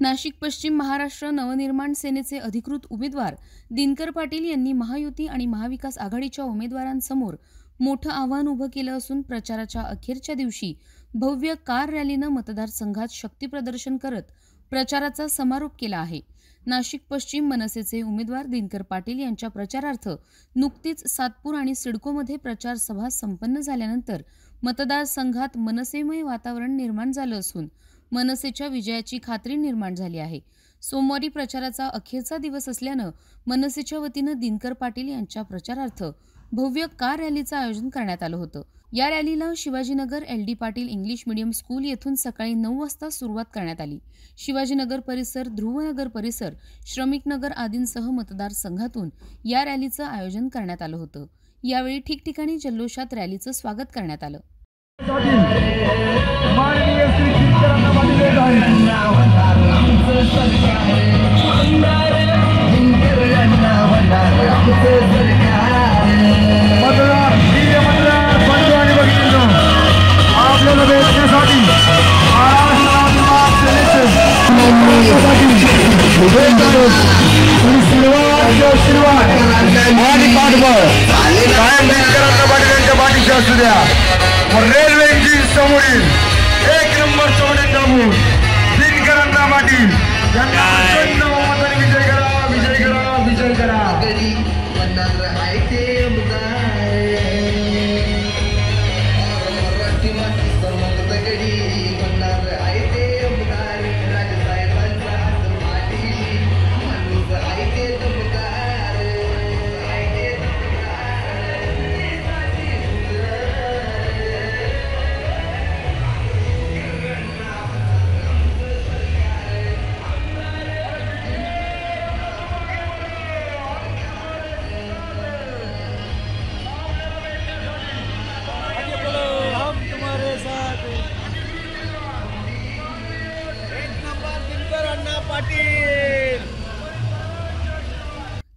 नाशिक पश्चिम महाराष्ट्र नवनिर्माण सेनेचे अधिकृत उमेदवार दिनकर पाटील यांनी महायुती आणि महाविकास आघाडीच्या उमेदवारांसमोर मोठं आव्हान उभं केलं असून प्रचाराच्या अखेरच्या दिवशी भव्य कार रॅलीनं मतदारसंघात शक्तीप्रदर्शन करत प्रचाराचा समारोप केला आहे। नाशिक पश्चिम मनसेचे उमेदवार दिनकर पाटील यांच्या प्रचारार्थ नुकतीच सातपूर आणि सिडकोमध्ये प्रचार सभा संपन्न झाल्यानंतर मतदारसंघात मनसेमय वातावरण निर्माण झालं असून मनसेच्या विजयाची खात्री निर्माण झाली आहे। सोमवारी प्रचाराचा अखेरचा दिवस असल्यानं मनसेच्या वतीनं दिनकर पाटील यांच्या प्रचारार्थ भव्य कार रॅलीचं आयोजन करण्यात आलं होतं। या रॅलीला Shivajinagar LD Patil English medium school येथून सकाळी 9 वाजता सुरुवात करण्यात आली। शिवाजीनगर परिसर, ध्रुवनगर परिसर, श्रमिक नगर आदींसह मतदारसंघातून या रॅलीचं आयोजन करण्यात आलं होतं। यावेळी ठिकठिकाणी जल्लोषात रॅलीचं स्वागत करण्यात आलं। रेल्वे इंजिन समोरील 1 नंबर सोडून दाबून दिनकरांना पाटील यांना प्रचंड बहुमताने विजय करा, विजय करा, विजय करा।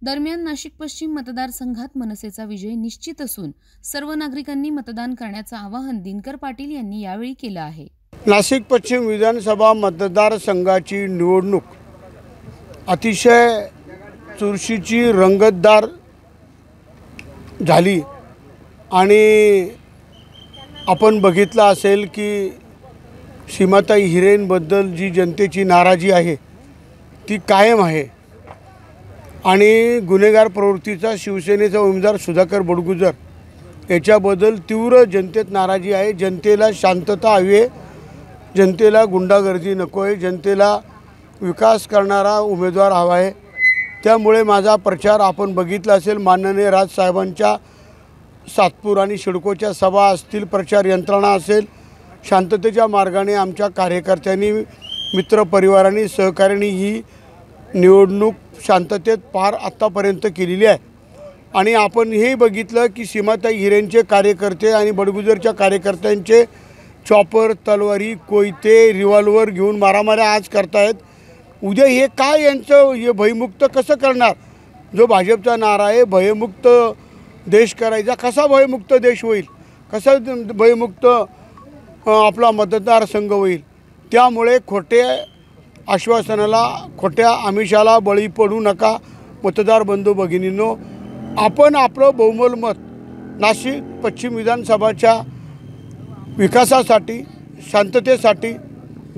दरम्यान नाशिक पश्चिम मतदारसंघात मनसेचा विजय निश्चित असून सर्व नागरिकांनी मतदान करण्याचं आवाहन दिनकर पाटील यांनी यावेळी केलं आहे। नाशिक पश्चिम विधानसभा मतदारसंघाची निवडणूक अतिशय चुरशीची रंगतदार झाली आणि आपण बघितलं असेल की सीमाताई हिरेंबद्दल जी जनतेची नाराजी आहे ती कायम आहे आणि गुन्हेगार प्रवृत्तीचा शिवसेनेचा उमेदवार सुधाकर बडगुजर याच्याबद्दल तीव्र जनतेत नाराजी आहे। जनतेला शांतता हवी आहे, जनतेला गुंडागर्दी नको आहे, जनतेला विकास करणारा उमेदवार हवा आहे। त्यामुळे माझा प्रचार आपण बघितला असेल, माननीय राजसाहेबांच्या सातपूर आणि सिडकोच्या सभा असतील, प्रचार यंत्रणा असेल, शांततेच्या मार्गाने आमच्या कार्यकर्त्यांनी, मित्रपरिवारांनी, सहकाऱ्यांनी ही निवडणूक शांततेत पार आत्तापर्यंत केलेली आहे। आणि आपण हे बघितलं की सीमाताई हिरेंचे कार्यकर्ते आणि बडगुजरच्या कार्यकर्त्यांचे चॉपर, तलवारी, कोयते, रिव्हॉल्वर घेऊन मारामाऱ्या आज करतायत। उद्या हे काय यांचं हे भयमुक्त कसं करणार? जो भाजपचा नारा आहे भयमुक्त देश करायचा, कसा भयमुक्त देश होईल? कसा भयमुक्त आपला मतदारसंघ होईल? त्यामुळे खोटे आश्वासनाला, खोट्या आमिषाला बळी पडू नका मतदार बंधू भगिनींनो। आपण आपलं बहुमोल मत नाशिक पश्चिम विधानसभाच्या विकासासाठी, शांततेसाठी,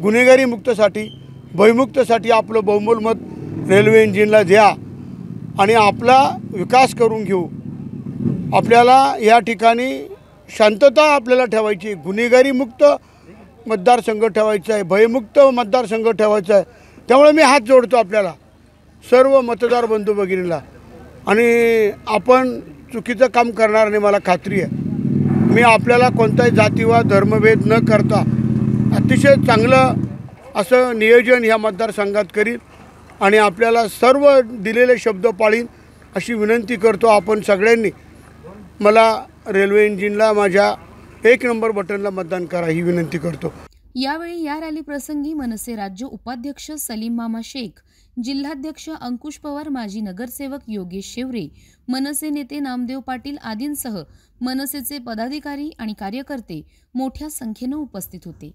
गुन्हेगारी मुक्तसाठी, भयमुक्तसाठी आपलं बहुमोल मत रेल्वे इंजिनला द्या आणि आपला विकास करून घेऊ। आपल्याला या ठिकाणी शांतता आपल्याला ठेवायची, गुन्हेगारी मुक्त मतदारसंघ ठेवायचा आहे, भयमुक्त मतदारसंघ ठेवायचा आहे। त्यामुळे मी हात जोडतो आपल्याला सर्व मतदार बंधू भगिनीला आणि आपण चुकीचं काम करणार नाही मला खात्री आहे। मी आपल्याला कोणताही जातीवाद, धर्मभेद न करता अतिशय चांगलं असं नियोजन ह्या मतदारसंघात करील आणि आपल्याला सर्व दिलेले शब्द पाळीन अशी विनंती करतो। आपण सगळ्यांनी मला रेल्वे इंजिनला माझ्या 1 नंबर बटनला मतदान करा ही विनंती करतो। यावेळी या रॅली प्रसंगी मनसे राज्य उपाध्यक्ष सलीम मामा शेख, जिल्हाध्यक्ष अंकुश पवार, माजी नगरसेवक योगेश शेवरे, मनसे नेते नामदेव पाटील आदींसह मनसेचे पदाधिकारी आणि कार्यकर्ते मोठ्या संख्येने उपस्थित होते।